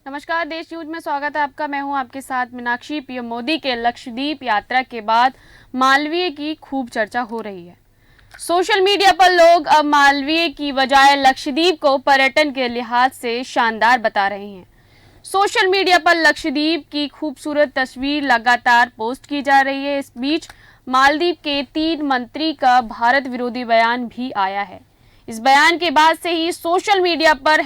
नमस्कार, देश न्यूज में स्वागत है आपका। मैं हूं आपके साथ मीनाक्षी। पीएम मोदी के लक्षद्वीप यात्रा के बाद मालवीय की खूब चर्चा हो रही है। सोशल मीडिया पर लोग अब मालवीय की बजाय लक्षद्वीप को पर्यटन के लिहाज से शानदार बता रहे हैं। सोशल मीडिया पर लक्षद्वीप की खूबसूरत तस्वीर लगातार पोस्ट की जा रही है। इस बीच मालदीव के 3 मंत्री का भारत विरोधी बयान भी आया है। इस बयान के बाद से ही सोशल मीडिया पर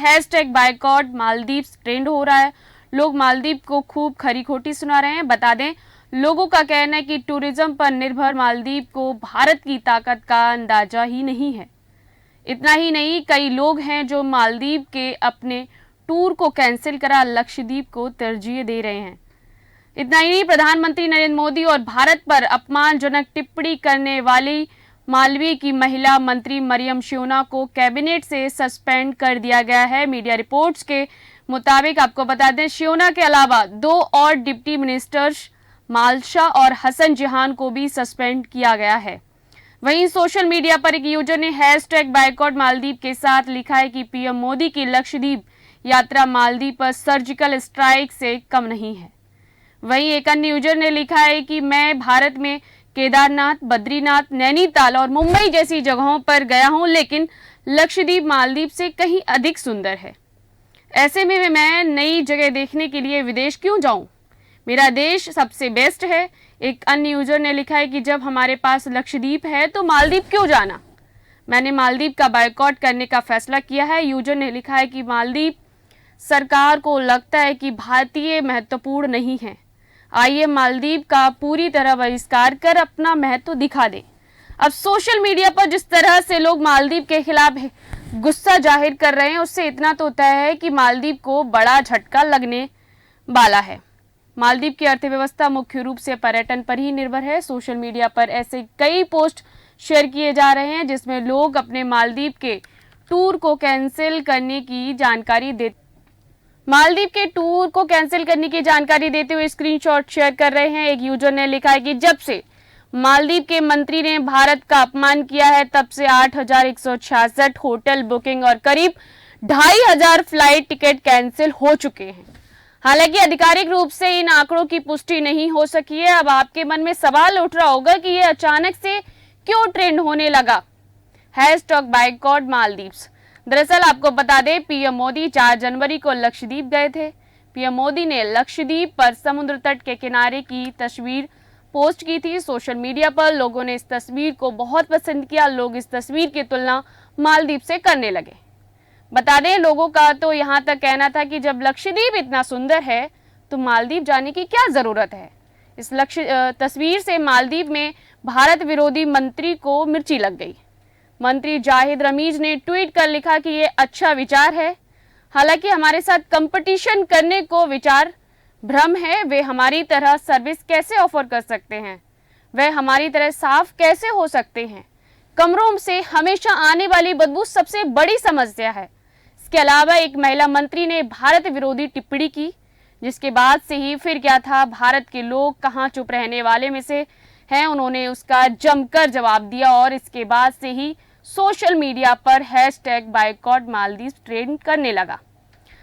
#बायकॉट मालदीव ट्रेंड हो रहा है। लोग मालदीव को खूब खरी खोटी सुना रहे हैं। बता दें, लोगों का कहना है कि टूरिज्म पर निर्भर मालदीव को भारत की ताकत का अंदाजा ही नहीं है। इतना ही नहीं, कई लोग हैं जो मालदीव के अपने टूर को कैंसिल करा लक्षद्वीप को तरजीह दे रहे हैं। इतना ही नहीं, प्रधानमंत्री नरेंद्र मोदी और भारत पर अपमानजनक टिप्पणी करने वाली मालवीय की महिला मंत्री मरियम श्योना को कैबिनेट से सस्पेंड कर दिया गया है। मीडिया रिपोर्ट्स के मुताबिक आपको बता दें, श्योना के अलावा 2 और डिप्टी मिनिस्टर्स मालशा और हसन जहान को भी सस्पेंड किया गया है। वहीं सोशल मीडिया पर एक यूजर ने #बायकॉट मालदीव के साथ लिखा है कि पीएम मोदी की लक्षद्वीप यात्रा मालदीव पर सर्जिकल स्ट्राइक से कम नहीं है। वहीं एक अन्य यूजर ने लिखा है कि मैं भारत में केदारनाथ, बद्रीनाथ, नैनीताल और मुंबई जैसी जगहों पर गया हूं, लेकिन लक्षद्वीप मालदीव से कहीं अधिक सुंदर है। ऐसे में मैं नई जगह देखने के लिए विदेश क्यों जाऊं? मेरा देश सबसे बेस्ट है। एक अन्य यूजर ने लिखा है कि जब हमारे पास लक्षद्वीप है तो मालदीव क्यों जाना? मैंने मालदीव का बायकॉट करने का फैसला किया है। यूजर ने लिखा है कि मालदीव सरकार को लगता है कि भारतीय महत्वपूर्ण नहीं है। आइए मालदीव का पूरी तरह बहिष्कार कर अपना महत्व दिखा दें। अब सोशल मीडिया पर जिस तरह से लोग मालदीव के खिलाफ गुस्सा जाहिर कर रहे हैं, उससे इतना तो तय है कि मालदीव को बड़ा झटका लगने वाला है। मालदीव की अर्थव्यवस्था मुख्य रूप से पर्यटन पर ही निर्भर है। सोशल मीडिया पर ऐसे कई पोस्ट शेयर किए जा रहे हैं जिसमें लोग अपने मालदीव के टूर को कैंसिल करने की जानकारी देते हुए स्क्रीनशॉट शेयर कर रहे हैं। एक यूजर ने लिखा है कि जब से मालदीव के मंत्री ने भारत का अपमान किया है, तब से 8,166 होटल बुकिंग और करीब 2,500 फ्लाइट टिकट कैंसिल हो चुके हैं। हालांकि आधिकारिक रूप से इन आंकड़ों की पुष्टि नहीं हो सकी है। अब आपके मन में सवाल उठ रहा होगा कि यह अचानक से क्यों ट्रेंड होने लगा। #बायकॉट मालदीव्स। दरअसल आपको बता दें, पीएम मोदी 4 जनवरी को लक्षद्वीप गए थे। पीएम मोदी ने लक्षद्वीप पर समुद्र तट के किनारे की तस्वीर पोस्ट की थी। सोशल मीडिया पर लोगों ने इस तस्वीर को बहुत पसंद किया। लोग इस तस्वीर की तुलना मालदीव से करने लगे। बता दें, लोगों का तो यहाँ तक कहना था कि जब लक्षद्वीप इतना सुंदर है तो मालदीव जाने की क्या जरूरत है। इस तस्वीर से मालदीव में भारत विरोधी मंत्री को मिर्ची लग गई। मंत्री जाहिद रमीज ने ट्वीट कर लिखा कि ये अच्छा विचार है। हालांकि हमारे साथ कंपटीशन करने को विचार भ्रम है। वे हमारी तरह सर्विस कैसे ऑफर कर सकते हैं? वे हमारी तरह साफ कैसे हो सकते हैं? कमरों से हमेशा आने वाली बदबू सबसे बड़ी समस्या है। इसके अलावा एक महिला मंत्री ने भारत विरोधी टिप्पणी की, जिसके बाद से ही फिर क्या था, भारत के लोग कहाँ चुप रहने वाले में से हैं, उन्होंने उसका जमकर जवाब दिया और इसके बाद से ही सोशल मीडिया पर #बायकॉट मालदीव ट्रेंड करने लगा।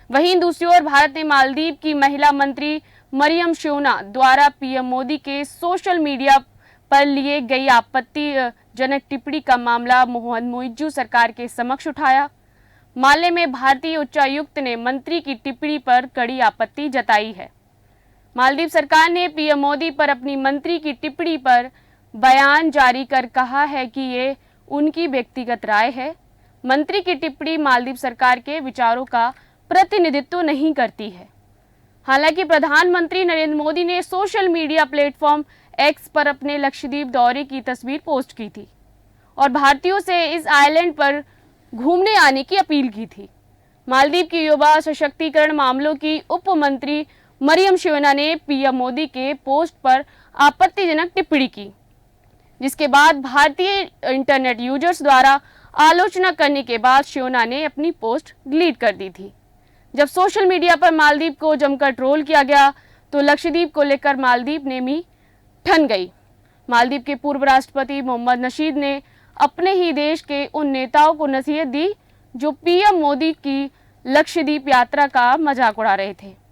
वहीं दूसरी ओर भारत ने मालदीव की महिला मंत्री मरियम श्योना द्वारा पीएम मोदी के सोशल मीडिया पर लिए गई आपत्तिजनक टिप्पणी का मामला मोहम्मद मुइज्जू सरकार के समक्ष उठाया। मामले में भारतीय उच्चायुक्त ने मंत्री की टिप्पणी पर कड़ी आपत्ति जताई है। मालदीव सरकार ने पीएम मोदी पर अपनी मंत्री की टिप्पणी पर बयान जारी कर कहा है कि ये उनकी व्यक्तिगत राय है। मंत्री की टिप्पणी मालदीव सरकार के विचारों का प्रतिनिधित्व नहीं करती है। हालांकि प्रधानमंत्री नरेंद्र मोदी ने सोशल मीडिया प्लेटफॉर्म एक्स पर अपने लक्षद्वीप दौरे की तस्वीर पोस्ट की थी और भारतीयों से इस आइलैंड पर घूमने आने की अपील की थी। मालदीव की युवा सशक्तिकरण मामलों की उप मंत्री मरियम श्योना ने पीएम मोदी के पोस्ट पर आपत्तिजनक टिप्पणी की, जिसके बाद भारतीय इंटरनेट यूजर्स द्वारा आलोचना करने के बाद श्योना ने अपनी पोस्ट डिलीट कर दी थी। जब सोशल मीडिया पर मालदीव को जमकर ट्रोल किया गया तो लक्षद्वीप को लेकर मालदीव ने भी ठन गई। मालदीव के पूर्व राष्ट्रपति मोहम्मद नशीद ने अपने ही देश के उन नेताओं को नसीहत दी जो पीएम मोदी की लक्षद्वीप यात्रा का मजाक उड़ा रहे थे।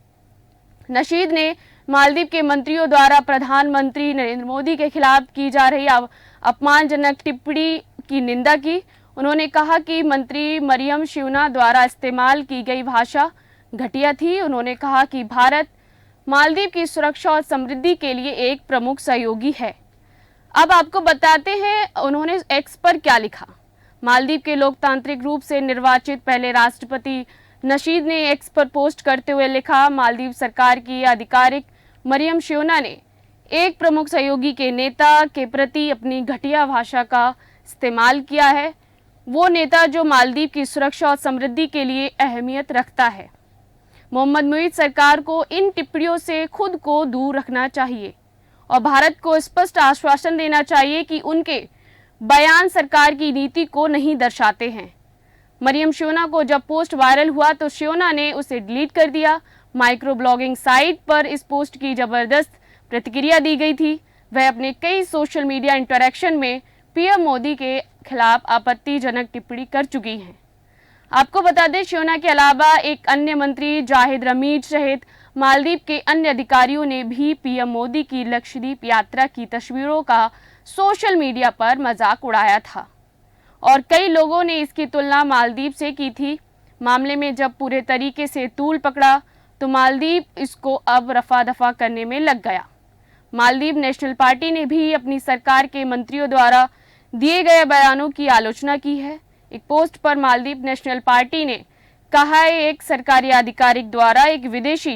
नशीद ने मालदीव के मंत्रियों द्वारा प्रधानमंत्री नरेंद्र मोदी के खिलाफ की जा रही अपमानजनक टिप्पणी की निंदा की। उन्होंने कहा कि मंत्री मरियम शिवना द्वारा इस्तेमाल की गई भाषा घटिया थी। उन्होंने कहा कि भारत मालदीव की सुरक्षा और समृद्धि के लिए एक प्रमुख सहयोगी है। अब आपको बताते हैं उन्होंने एक्स पर क्या लिखा। मालदीव के लोकतांत्रिक रूप से निर्वाचित पहले राष्ट्रपति नशीद ने एक्स पर पोस्ट करते हुए लिखा, मालदीव सरकार की आधिकारिक मरियम शिवना ने एक प्रमुख सहयोगी के नेता के प्रति अपनी घटिया भाषा का इस्तेमाल किया है। वो नेता जो मालदीव की सुरक्षा और समृद्धि के लिए अहमियत रखता है। मोहम्मद मुईद सरकार को इन टिप्पणियों से खुद को दूर रखना चाहिए और भारत को स्पष्ट आश्वासन देना चाहिए कि उनके बयान सरकार की नीति को नहीं दर्शाते हैं। मरियम शिवना को जब पोस्ट वायरल हुआ तो शिवना ने उसे डिलीट कर दिया। माइक्रो ब्लॉगिंग साइट पर इस पोस्ट की जबरदस्त प्रतिक्रिया दी गई थी। वह अपने कई सोशल मीडिया इंटरैक्शन में पीएम मोदी के खिलाफ आपत्तिजनक टिप्पणी कर चुकी हैं। आपको बता दें, शिवना के अलावा एक अन्य मंत्री जाहिद रमीज सहित मालदीव के अन्य अधिकारियों ने भी पीएम मोदी की लक्षद्वीप यात्रा की तस्वीरों का सोशल मीडिया पर मजाक उड़ाया था और कई लोगों ने इसकी तुलना मालदीव से की थी। मामले में जब पूरे तरीके से तूल पकड़ा तो मालदीव इसको अब रफा दफा करने में लग गया। मालदीव नेशनल पार्टी ने भी अपनी सरकार के मंत्रियों द्वारा दिए गए बयानों की आलोचना की है। एक पोस्ट पर मालदीव नेशनल पार्टी ने कहा है, एक सरकारी आधिकारिक द्वारा एक विदेशी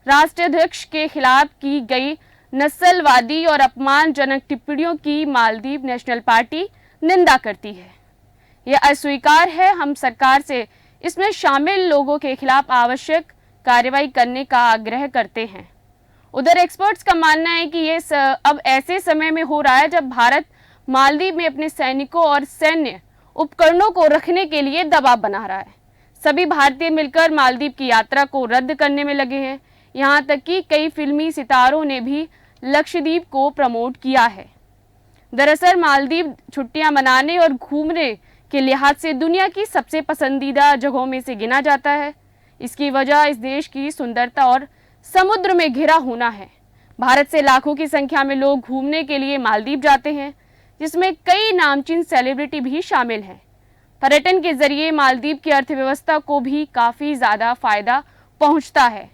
राष्ट्राध्यक्ष के खिलाफ की गई नस्लवादी और अपमानजनक टिप्पणियों की मालदीव नेशनल पार्टी निंदा करती है। यह अस्वीकार है। हम सरकार से इसमें शामिल लोगों के खिलाफ आवश्यक कार्रवाई करने का आग्रह करते हैं। उधर एक्सपर्ट्स का मानना है कि ये अब ऐसे समय में हो रहा है जब भारत मालदीव में अपने सैनिकों और सैन्य उपकरणों को रखने के लिए दबाव बना रहा है। सभी भारतीय मिलकर मालदीव की यात्रा को रद्द करने में लगे हैं। यहाँ तक कि कई फिल्मी सितारों ने भी लक्षद्वीप को प्रमोट किया है। दरअसल मालदीव छुट्टियां मनाने और घूमने के लिहाज से दुनिया की सबसे पसंदीदा जगहों में से गिना जाता है। इसकी वजह इस देश की सुंदरता और समुद्र में घिरा होना है। भारत से लाखों की संख्या में लोग घूमने के लिए मालदीव जाते हैं, जिसमें कई नामचीन सेलिब्रिटी भी शामिल हैं। पर्यटन के जरिए मालदीव की अर्थव्यवस्था को भी काफ़ी ज़्यादा फायदा पहुंचता है।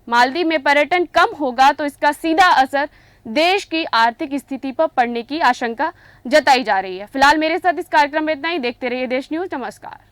मालदीव में पर्यटन कम होगा तो इसका सीधा असर देश की आर्थिक स्थिति पर पड़ने की आशंका जताई जा रही है। फिलहाल मेरे साथ इस कार्यक्रम में इतना ही। देखते रहिए देश न्यूज़। नमस्कार।